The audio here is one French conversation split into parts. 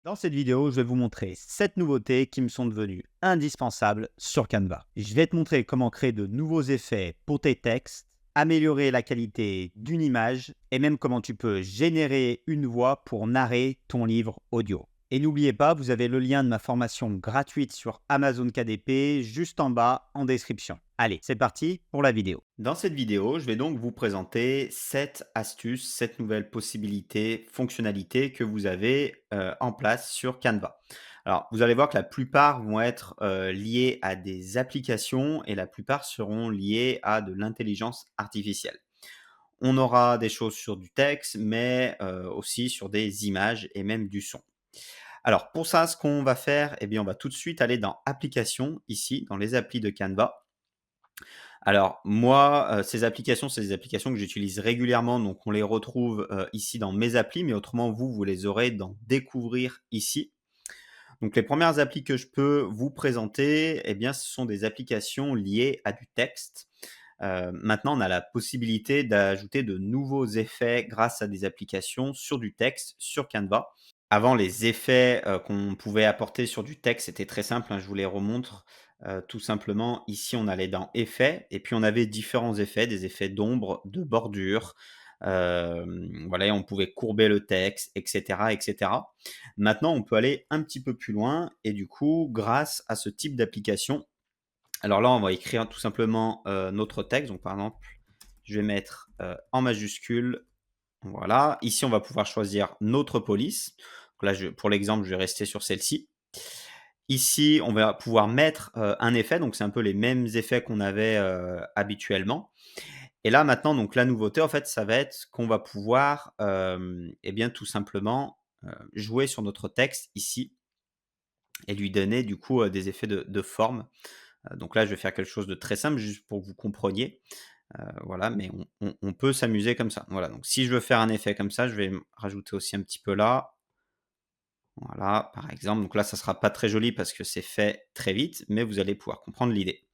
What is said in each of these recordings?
Dans cette vidéo, je vais vous montrer 7 nouveautés qui me sont devenues indispensables sur Canva. Je vais te montrer comment créer de nouveaux effets pour tes textes, améliorer la qualité d'une image et même comment tu peux générer une voix pour narrer ton livre audio. Et n'oubliez pas, vous avez le lien de ma formation gratuite sur Amazon KDP juste en bas en description. Allez, c'est parti pour la vidéo. Dans cette vidéo, je vais donc vous présenter 7 astuces, 7 nouvelles possibilités, fonctionnalités que vous avez en place sur Canva. Alors, vous allez voir que la plupart vont être liées à des applications et la plupart seront liées à de l'intelligence artificielle. On aura des choses sur du texte, mais aussi sur des images et même du son. Alors, pour ça, ce qu'on va faire, eh bien, on va tout de suite aller dans Applications, ici, dans les applis de Canva. Alors moi, ces applications, c'est des applications que j'utilise régulièrement, donc on les retrouve, ici dans mes applis, mais autrement vous les aurez dans Découvrir ici. Donc les premières applis que je peux vous présenter, eh bien, ce sont des applications liées à du texte. Maintenant, on a la possibilité d'ajouter de nouveaux effets grâce à des applications sur du texte, sur Canva. Avant, les effets, qu'on pouvait apporter sur du texte, c'était très simple, hein, je vous les remontre. Tout simplement, ici, on allait dans Effets et puis on avait différents effets, des effets d'ombre, de bordure, voilà, on pouvait courber le texte et cetera et cetera. Maintenant, on peut aller un petit peu plus loin et du coup, grâce à ce type d'application, alors là, on va écrire tout simplement, notre texte. Donc par exemple, je vais mettre, en majuscule, voilà. Ici, on va pouvoir choisir notre police. Donc là, pour l'exemple, je vais rester sur celle-ci. Ici, on va pouvoir mettre un effet. Donc, c'est un peu les mêmes effets qu'on avait habituellement. Et là, maintenant, donc la nouveauté, en fait, ça va être qu'on va pouvoir, eh bien, tout simplement jouer sur notre texte ici et lui donner du coup des effets de forme. Donc là, je vais faire quelque chose de très simple, juste pour que vous compreniez. Voilà, mais on peut s'amuser comme ça. Voilà, donc si je veux faire un effet comme ça, je vais rajouter aussi un petit peu là. Voilà, par exemple. Donc là, ça sera pas très joli parce que c'est fait très vite, mais vous allez pouvoir comprendre l'idée.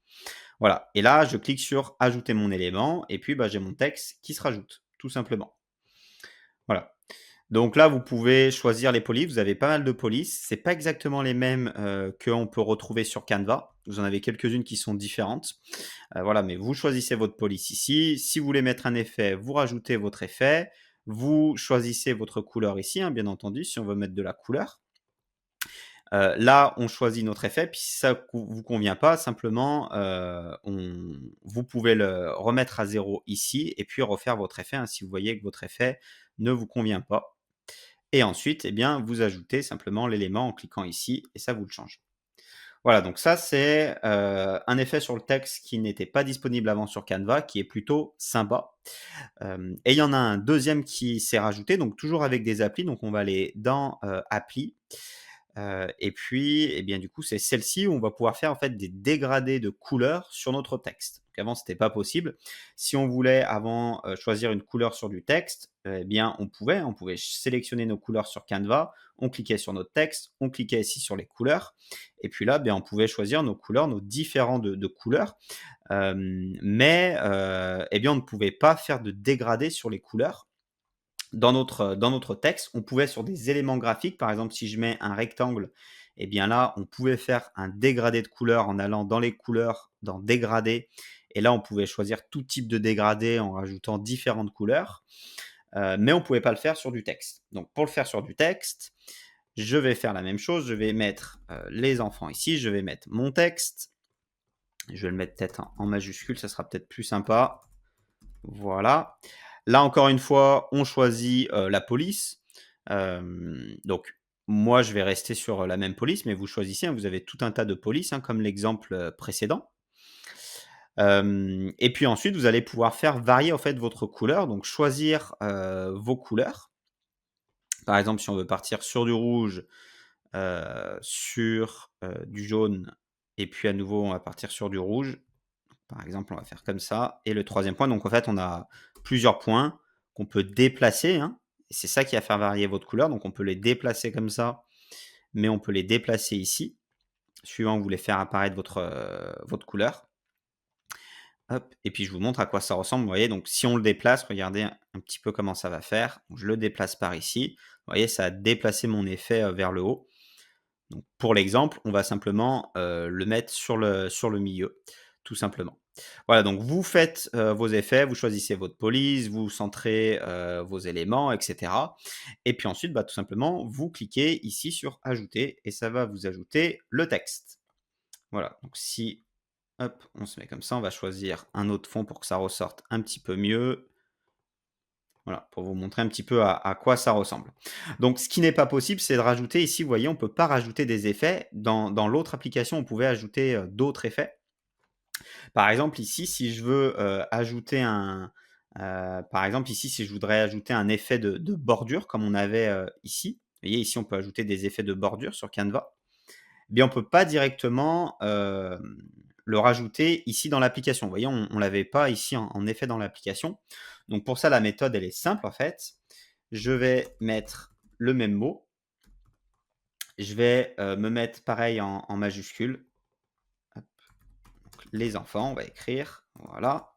Voilà, et là, je clique sur ajouter mon élément et puis, bah, j'ai mon texte qui se rajoute, tout simplement. Voilà. Donc là, vous pouvez choisir les polices. Vous avez pas mal de polices. C'est pas exactement les mêmes qu'on peut retrouver sur Canva. Vous en avez quelques-unes qui sont différentes. Voilà, mais vous choisissez votre police ici. Si vous voulez mettre un effet, vous rajoutez votre effet. Vous choisissez votre couleur ici, hein, bien entendu, si on veut mettre de la couleur. Là, on choisit notre effet, puis si ça ne vous convient pas, simplement, vous pouvez le remettre à 0 ici et puis refaire votre effet, hein, si vous voyez que votre effet ne vous convient pas. Et ensuite, eh bien, vous ajoutez simplement l'élément en cliquant ici et ça vous le change. Voilà, donc ça, c'est un effet sur le texte qui n'était pas disponible avant sur Canva, qui est plutôt sympa. Et il y en a un deuxième qui s'est rajouté, donc toujours avec des applis. Donc on va aller dans Appli. Et puis, eh bien, du coup, c'est celle-ci où on va pouvoir faire en fait des dégradés de couleurs sur notre texte. Donc avant, c'était pas possible. Si on voulait avant choisir une couleur sur du texte, eh bien, on pouvait sélectionner nos couleurs sur Canva, on cliquait sur notre texte, on cliquait ici sur les couleurs, et puis là, on pouvait choisir nos couleurs, nos différents de couleurs. Mais eh bien, on ne pouvait pas faire de dégradés sur les couleurs dans notre texte. On pouvait sur des éléments graphiques, par exemple, si je mets un rectangle, eh bien là, on pouvait faire un dégradé de couleurs en allant dans les couleurs, dans dégradé. Et là, on pouvait choisir tout type de dégradé en rajoutant différentes couleurs. Mais on ne pouvait pas le faire sur du texte. Donc, pour le faire sur du texte, je vais faire la même chose. Je vais mettre les enfants ici. Je vais mettre mon texte. Je vais le mettre peut-être en majuscule. Ça sera peut-être plus sympa. Voilà. Là, encore une fois, on choisit la police. Donc, moi, je vais rester sur la même police, mais vous choisissez, hein, vous avez tout un tas de polices, hein, comme l'exemple précédent. Et puis ensuite, vous allez pouvoir faire varier en fait votre couleur, donc choisir vos couleurs. Par exemple, si on veut partir sur du rouge, sur du jaune, et puis à nouveau, on va partir sur du rouge. Par exemple, on va faire comme ça. Et le troisième point, donc en fait, on a plusieurs points qu'on peut déplacer, hein. Et c'est ça qui va faire varier votre couleur. Donc on peut les déplacer comme ça, mais on peut les déplacer ici, suivant que vous voulez faire apparaître votre couleur. Hop, et puis je vous montre à quoi ça ressemble. Vous voyez, donc si on le déplace, regardez un petit peu comment ça va faire. Donc, je le déplace par ici. Vous voyez, ça a déplacé mon effet vers le haut. Donc, pour l'exemple, on va simplement le mettre sur le milieu, tout simplement. Voilà, donc vous faites vos effets, vous choisissez votre police, vous centrez vos éléments, etc. Et puis ensuite, bah, tout simplement, vous cliquez ici sur ajouter et ça va vous ajouter le texte. Voilà, donc si hop, on se met comme ça, on va choisir un autre fond pour que ça ressorte un petit peu mieux. Voilà, pour vous montrer un petit peu à quoi ça ressemble. Donc ce qui n'est pas possible, c'est de rajouter ici, vous voyez, on ne peut pas rajouter des effets. Dans l'autre application, on pouvait ajouter, d'autres effets. Par exemple, ici, si je veux, ajouter par exemple, ici, si je voudrais ajouter un effet de bordure comme on avait, ici. Vous voyez, ici, on peut ajouter des effets de bordure sur Canva. Eh bien, on ne peut pas directement, le rajouter ici dans l'application. Vous voyez, on ne l'avait pas ici en effet dans l'application. Donc pour ça, la méthode, elle est simple en fait. Je vais mettre le même mot. Je vais, me mettre pareil en majuscule. Hop, donc les enfants, on va écrire, voilà.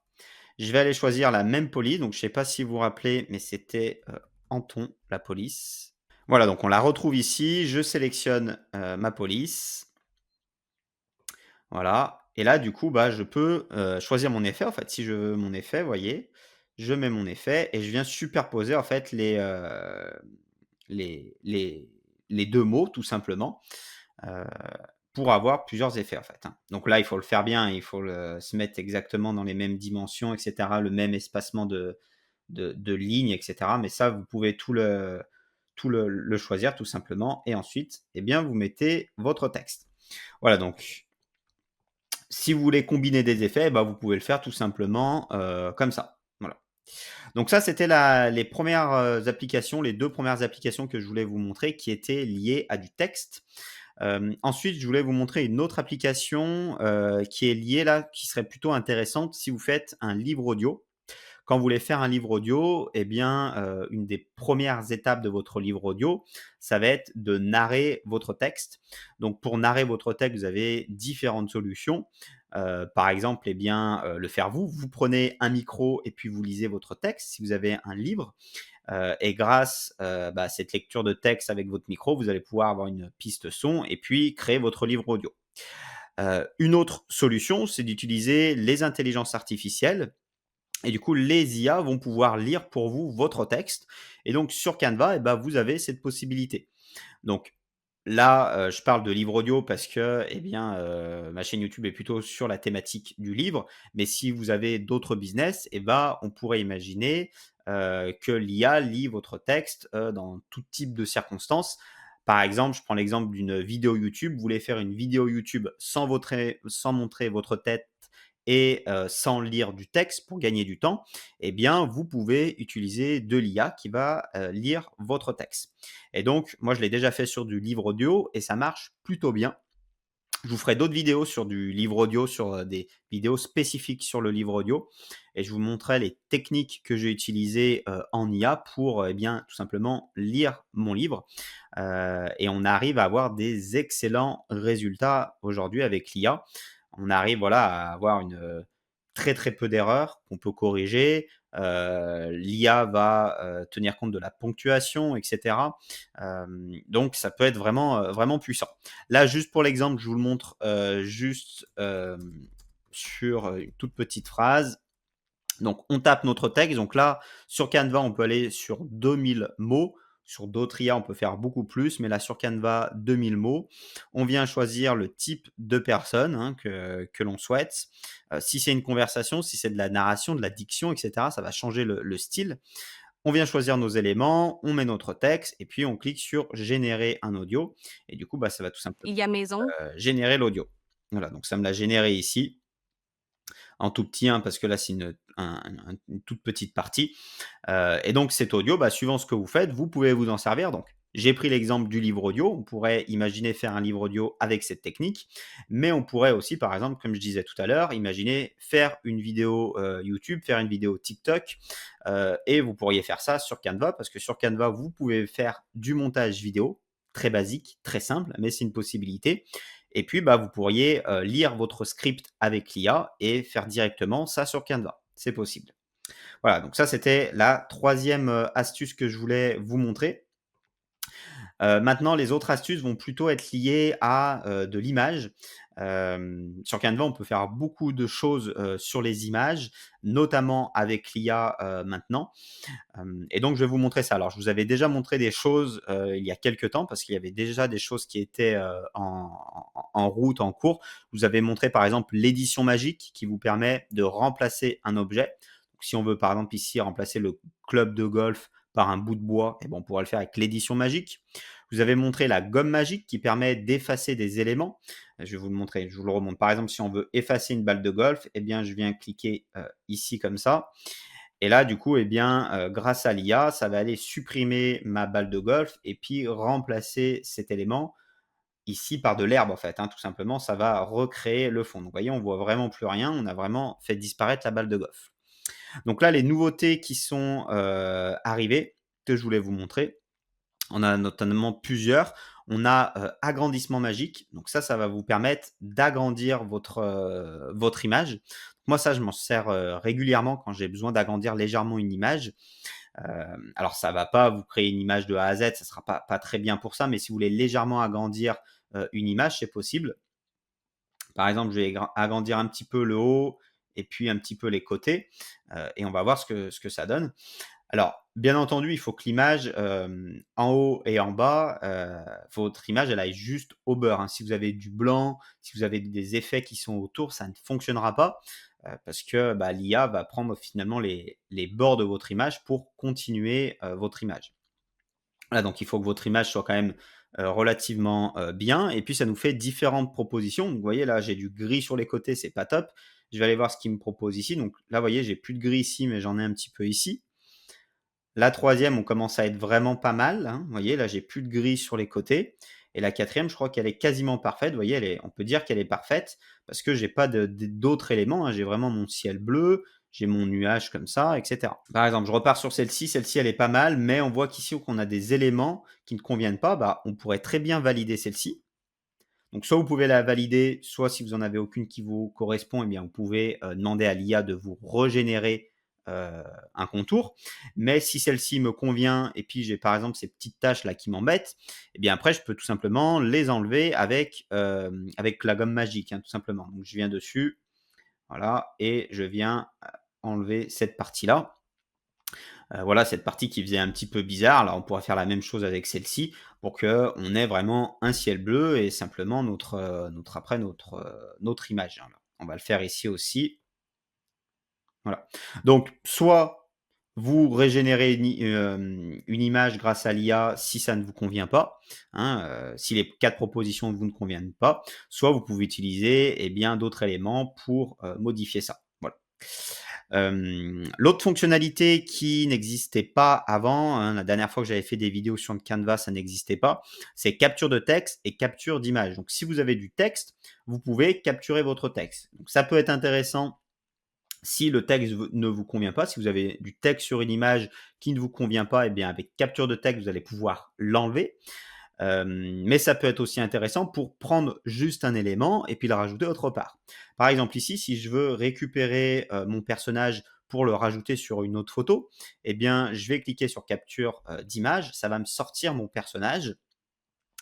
Je vais aller choisir la même police, donc je ne sais pas si vous vous rappelez, mais c'était, Anton, la police. Voilà, donc on la retrouve ici. Je sélectionne, ma police. Voilà, et là, du coup, bah, je peux, choisir mon effet, en fait. Si je veux mon effet, vous voyez, je mets mon effet et je viens superposer, en fait, les les les 2 mots, tout simplement, heu, pour avoir plusieurs effets, en fait, hein. Donc là, il faut le faire bien, il faut se mettre exactement dans les mêmes dimensions et cetera, le même espacement de lignes et cetera, mais ça, vous pouvez tout le choisir, tout simplement, et ensuite, eh bien, vous mettez votre texte. Voilà, donc si vous voulez combiner des effets, bah, vous pouvez le faire tout simplement, comme ça. Voilà. Donc ça, c'était les premières applications, les 2 premières applications que je voulais vous montrer qui étaient liées à du texte. Ensuite, je voulais vous montrer une autre application, qui est liée là, qui serait plutôt intéressante si vous faites un livre audio. Quand vous voulez faire un livre audio, eh bien, une des premières étapes de votre livre audio, ça va être de narrer votre texte. Donc pour narrer votre texte, vous avez différentes solutions. Par exemple, eh bien, le faire vous. Vous prenez un micro et puis vous lisez votre texte si vous avez un livre. Et grâce, bah, à cette lecture de texte avec votre micro, vous allez pouvoir avoir une piste son et puis créer votre livre audio. Une autre solution, c'est d'utiliser les intelligences artificielles et du coup, les IA vont pouvoir lire pour vous votre texte. Et donc, sur Canva, eh ben, vous avez cette possibilité. Donc là, je parle de livre audio parce que, eh bien, ma chaîne YouTube est plutôt sur la thématique du livre. Mais si vous avez d'autres business, eh ben, on pourrait imaginer que l'IA lit votre texte dans tout type de circonstances. Par exemple, je prends l'exemple d'une vidéo YouTube. Vous voulez faire une vidéo YouTube sans montrer votre tête et sans lire du texte pour gagner du temps, eh bien, vous pouvez utiliser de l'IA qui va lire votre texte. Et donc, moi, je l'ai déjà fait sur du livre audio et ça marche plutôt bien. Je vous ferai d'autres vidéos sur du livre audio, sur des vidéos spécifiques sur le livre audio. Et je vous montrerai les techniques que j'ai utilisées en IA pour eh bien, tout simplement lire mon livre. Et on arrive à avoir des excellents résultats aujourd'hui avec l'IA. On arrive voilà, à avoir une très très peu d'erreurs qu'on peut corriger. L'IA va tenir compte de la ponctuation, etc. Donc ça peut être vraiment puissant. Là, juste pour l'exemple, je vous le montre juste sur une toute petite phrase. Donc, on tape notre texte. Donc là, sur Canva, on peut aller sur 2000 mots. Sur d'autres IA, on peut faire beaucoup plus, mais là, sur Canva, 2000 mots. On vient choisir le type de personne hein, que l'on souhaite. Si c'est une conversation, si c'est de la narration, de la diction, etc., ça va changer le style. On vient choisir nos éléments, on met notre texte et puis on clique sur générer un audio. Et du coup, bah, ça va tout simplement Il y a maison. générer l'audio. Voilà, donc ça me l'a généré ici en tout petit, hein, parce que là, c'est une toute petite partie. Et donc, cet audio, bah, suivant ce que vous faites, vous pouvez vous en servir. Donc, j'ai pris l'exemple du livre audio. On pourrait imaginer faire un livre audio avec cette technique, mais on pourrait aussi, par exemple, comme je disais tout à l'heure, imaginer faire une vidéo YouTube, faire une vidéo TikTok, et vous pourriez faire ça sur Canva, parce que sur Canva, vous pouvez faire du montage vidéo, très basique, très simple, mais c'est une possibilité. Et puis, bah, vous pourriez lire votre script avec l'IA et faire directement ça sur Canva. C'est possible. Voilà, donc ça, c'était la troisième astuce que je voulais vous montrer. Maintenant, les autres astuces vont plutôt être liées à de l'image. Sur Canva, on peut faire beaucoup de choses sur les images, notamment avec l'IA maintenant. Et donc, je vais vous montrer ça. Alors, je vous avais déjà montré des choses il y a quelques temps, parce qu'il y avait déjà des choses qui étaient en route, en cours. Je vous avais montré, par exemple, l'édition magique qui vous permet de remplacer un objet. Donc, si on veut, par exemple, ici, remplacer le club de golf par un bout de bois, eh ben, on pourra le faire avec l'édition magique. Je vous avais montré la gomme magique qui permet d'effacer des éléments. Je vais vous le montrer, je vous le remonte. Par exemple, si on veut effacer une balle de golf, eh bien, je viens cliquer ici comme ça. Et là, du coup, eh bien, grâce à l'IA, ça va aller supprimer ma balle de golf et puis remplacer cet élément ici par de l'herbe, en fait, hein, tout simplement. Ça va recréer le fond. Donc, vous voyez, on voit vraiment plus rien. On a vraiment fait disparaître la balle de golf. Donc là, les nouveautés qui sont arrivées, que je voulais vous montrer, on a notamment plusieurs. On a agrandissement magique. Donc ça va vous permettre d'agrandir votre image. Moi, ça, je m'en sers régulièrement quand j'ai besoin d'agrandir légèrement une image. Alors, ça ne va pas vous créer une image de A à Z, ça ne sera pas très bien pour ça, mais si vous voulez légèrement agrandir une image, c'est possible. Par exemple, je vais agrandir un petit peu le haut et puis un petit peu les côtés, et on va voir ce que ça donne. Alors, bien entendu, il faut que l'image, en haut et en bas, votre image, elle aille juste au beurre, hein. Si vous avez du blanc, si vous avez des effets qui sont autour, ça ne fonctionnera pas, parce que, bah, l'IA va prendre finalement les bords de votre image pour continuer, votre image. Voilà, donc il faut que votre image soit quand même, relativement, bien, et puis ça nous fait différentes propositions. Donc vous voyez là, j'ai du gris sur les côtés, c'est pas top. Je vais aller voir ce qu'il me propose ici. Donc là, vous voyez, j'ai plus de gris ici, mais j'en ai un petit peu ici. La troisième, on commence à être vraiment pas mal, hein. Vous voyez, là, j'ai plus de gris sur les côtés. Et la quatrième, je crois qu'elle est quasiment parfaite. Vous voyez, on peut dire qu'elle est parfaite parce que j'ai pas d'autres éléments, hein. J'ai vraiment mon ciel bleu, j'ai mon nuage comme ça, etc. Par exemple, je repars sur celle-ci. Celle-ci, elle est pas mal, mais on voit qu'ici, on a des éléments qui ne conviennent pas. Bah, on pourrait très bien valider celle-ci. Donc, soit vous pouvez la valider, soit si vous n'en avez aucune qui vous correspond, eh bien, vous pouvez demander à l'IA de vous régénérer un contour. Mais si celle-ci me convient et puis j'ai par exemple ces petites taches là qui m'embêtent, eh bien après je peux tout simplement les enlever avec la gomme magique, hein, tout simplement. Donc je viens dessus, voilà, et je viens enlever cette partie-là. Voilà, cette partie qui faisait un petit peu bizarre. Alors on pourra faire la même chose avec celle-ci pour qu'on ait vraiment un ciel bleu et simplement notre image, hein, là. On va le faire ici aussi. Voilà. Donc, soit vous régénérez une image grâce à l'IA si ça ne vous convient pas, hein, si les 4 propositions ne vous conviennent pas, soit vous pouvez utiliser eh bien, d'autres éléments pour modifier ça. Voilà. L'autre fonctionnalité qui n'existait pas avant, hein, la dernière fois que j'avais fait des vidéos sur le Canva, ça n'existait pas, c'est capture de texte et capture d'image. Donc, si vous avez du texte, vous pouvez capturer votre texte. Donc, ça peut être intéressant si le texte ne vous convient pas, si vous avez du texte sur une image qui ne vous convient pas, eh bien avec capture de texte, vous allez pouvoir l'enlever. Mais ça peut être aussi intéressant pour prendre juste un élément et puis le rajouter autre part. Par exemple ici, si je veux récupérer mon personnage pour le rajouter sur une autre photo, eh bien je vais cliquer sur capture d'image, ça va me sortir mon personnage.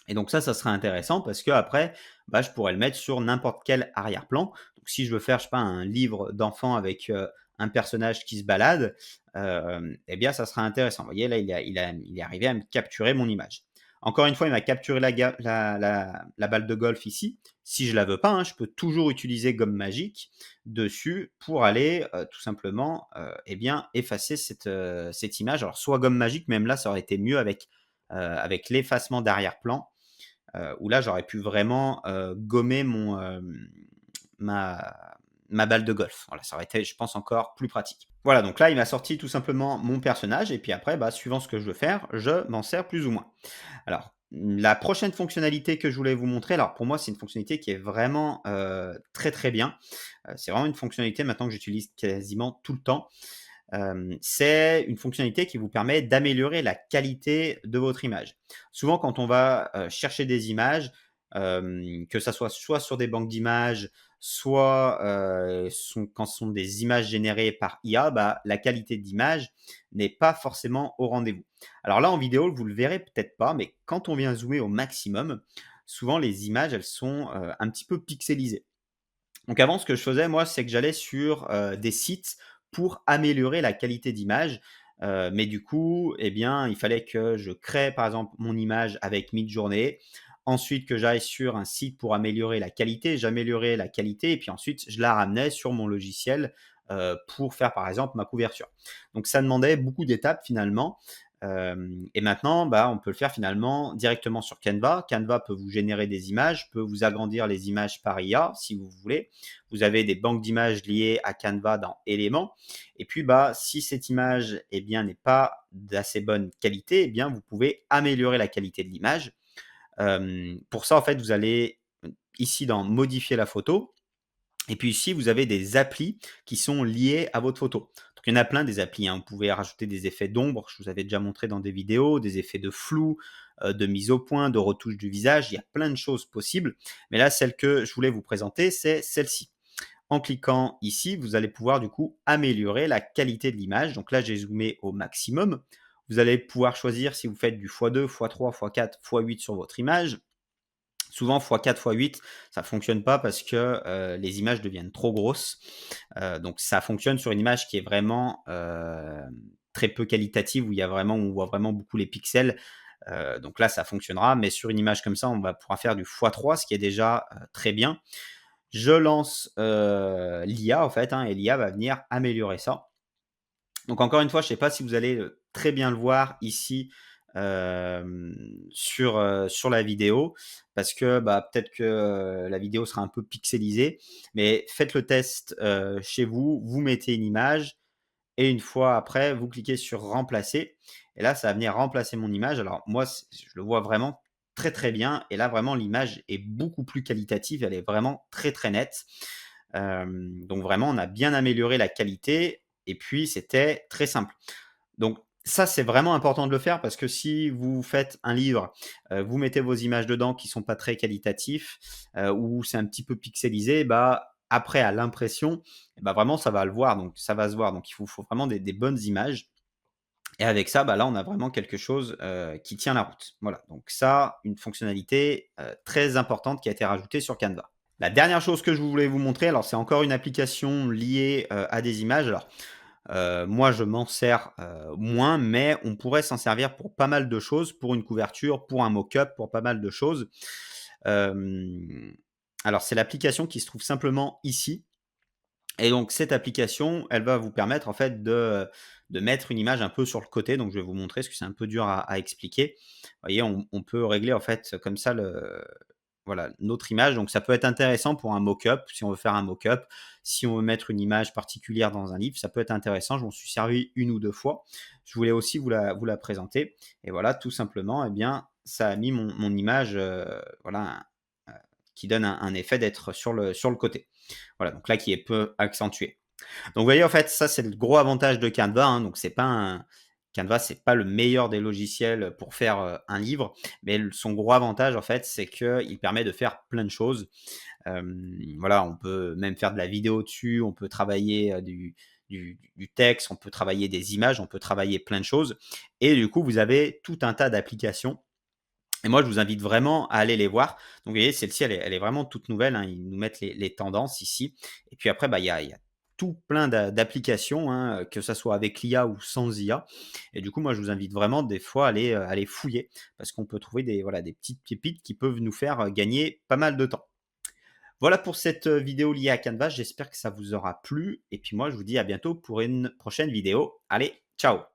Et donc ça serait intéressant parce qu'après, bah, je pourrais le mettre sur n'importe quel arrière-plan. Donc si je veux faire, je sais pas, un livre d'enfant avec un personnage qui se balade, eh bien, ça sera intéressant. Vous voyez, là, il est arrivé à me capturer mon image. Encore une fois, il m'a capturé la balle de golf ici. Si je ne la veux pas, hein, je peux toujours utiliser gomme magique dessus pour aller tout simplement eh bien, effacer cette image. Alors, soit gomme magique, même là, ça aurait été mieux avec l'effacement d'arrière-plan, où là, j'aurais pu vraiment gommer ma balle de golf. Voilà, ça aurait été, je pense, encore plus pratique. Voilà, donc là, il m'a sorti tout simplement mon personnage, et puis après, bah, suivant ce que je veux faire, je m'en sers plus ou moins. Alors, la prochaine fonctionnalité que je voulais vous montrer, alors pour moi, c'est une fonctionnalité qui est vraiment très très bien. C'est vraiment une fonctionnalité maintenant que j'utilise quasiment tout le temps. C'est une fonctionnalité qui vous permet d'améliorer la qualité de votre image. Souvent, quand on va chercher des images, que ça soit sur des banques d'images, soit, quand ce sont des images générées par IA, bah, la qualité d'image n'est pas forcément au rendez-vous. Alors là, en vidéo, vous le verrez peut-être pas, mais quand on vient zoomer au maximum, souvent les images, elles sont, un petit peu pixelisées. Donc avant, ce que je faisais, moi, c'est que j'allais sur, des sites pour améliorer la qualité d'image, mais du coup, eh bien, il fallait que je crée, par exemple, mon image avec Midjourney. Ensuite, que j'aille sur un site pour améliorer la qualité. J'améliorais la qualité et puis ensuite, je la ramenais sur mon logiciel, pour faire, par exemple, ma couverture. Donc ça demandait beaucoup d'étapes finalement, et maintenant, bah, on peut le faire finalement directement sur Canva. Canva peut vous générer des images, peut vous agrandir les images par IA si vous voulez. Vous avez des banques d'images liées à Canva dans Éléments. Et puis, bah, si cette image eh bien, n'est pas d'assez bonne qualité, eh bien, vous pouvez améliorer la qualité de l'image. Pour ça, en fait, vous allez ici dans modifier la photo. Et puis ici, vous avez des applis qui sont liées à votre photo. Donc il y en a plein des applis, hein. Vous pouvez rajouter des effets d'ombre, je vous avais déjà montré dans des vidéos, des effets de flou, de mise au point, de retouche du visage. Il y a plein de choses possibles. Mais là, celle que je voulais vous présenter, c'est celle-ci. En cliquant ici, vous allez pouvoir du coup améliorer la qualité de l'image. Donc là, j'ai zoomé au maximum. Vous allez pouvoir choisir si vous faites du x2, x3, x4, x8 sur votre image. Souvent x4, x8, ça ne fonctionne pas parce que les images deviennent trop grosses. Donc ça fonctionne sur une image qui est vraiment très peu qualitative, où on voit vraiment beaucoup les pixels. Donc là, ça fonctionnera. Mais sur une image comme ça, on va pouvoir faire du x3, ce qui est déjà très bien. Je lance l'IA en fait, hein, et l'IA va venir améliorer ça. Donc encore une fois, je ne sais pas si vous allez, très bien le voir ici, sur la vidéo parce que, bah, peut-être que, la vidéo sera un peu pixelisée. Mais faites le test, chez vous, vous mettez une image et une fois après, vous cliquez sur remplacer et là, ça va venir remplacer mon image. Alors moi, je le vois vraiment très, très bien et là, vraiment, l'image est beaucoup plus qualitative. Elle est vraiment très, très nette. Donc vraiment, on a bien amélioré la qualité et puis c'était très simple. Donc ça, c'est vraiment important de le faire parce que si vous faites un livre, vous mettez vos images dedans qui sont pas très qualitatifs, ou c'est un petit peu pixelisé, bah, après à l'impression, bah, vraiment ça va le voir, donc ça va se voir. Donc il faut vraiment des bonnes images et avec ça, bah, là, on a vraiment quelque chose, qui tient la route. Voilà, donc ça, une fonctionnalité, très importante qui a été rajoutée sur Canva. La dernière chose que je voulais vous montrer, alors c'est encore une application liée, à des images. Alors, moi, je m'en sers, moins, mais on pourrait s'en servir pour pas mal de choses, pour une couverture, pour un mock-up, pour pas mal de choses. Hem, alors c'est l'application qui se trouve simplement ici et donc cette application, elle va vous permettre en fait de mettre une image un peu sur le côté. Donc je vais vous montrer parce que c'est un peu dur à expliquer. Vous voyez, on peut régler en fait comme ça voilà, notre image. Donc ça peut être intéressant pour un mock-up, si on veut faire un mock-up. Si on veut mettre une image particulière dans un livre, ça peut être intéressant. Je m'en suis servi une ou deux fois. Je voulais aussi vous la présenter. Et voilà, tout simplement, eh bien, ça a mis mon image, voilà, heu, qui donne un effet d'être sur le côté. Voilà, donc là, qui est peu accentué. Donc vous voyez, en fait, ça, c'est le gros avantage de Canva, hein. Donc c'est pas un Canva, c'est pas le meilleur des logiciels pour faire, un livre, mais son gros avantage, en fait, c'est qu'il permet de faire plein de choses. Voilà, on peut même faire de la vidéo dessus, on peut travailler, du texte, on peut travailler des images, on peut travailler plein de choses et du coup, vous avez tout un tas d'applications et moi, je vous invite vraiment à aller les voir. Donc, vous voyez, celle-ci, elle est vraiment toute nouvelle, hein. Ils nous mettent les tendances ici. Et puis après, bah, il y a tout plein d'applications, hein, que ça soit avec l'IA ou sans IA. Et du coup, moi, je vous invite vraiment des fois à aller fouiller parce qu'on peut trouver voilà, des petites pépites qui peuvent nous faire gagner pas mal de temps. Voilà pour cette vidéo liée à Canva. J'espère que ça vous aura plu. Et puis moi, je vous dis à bientôt pour une prochaine vidéo. Allez, ciao!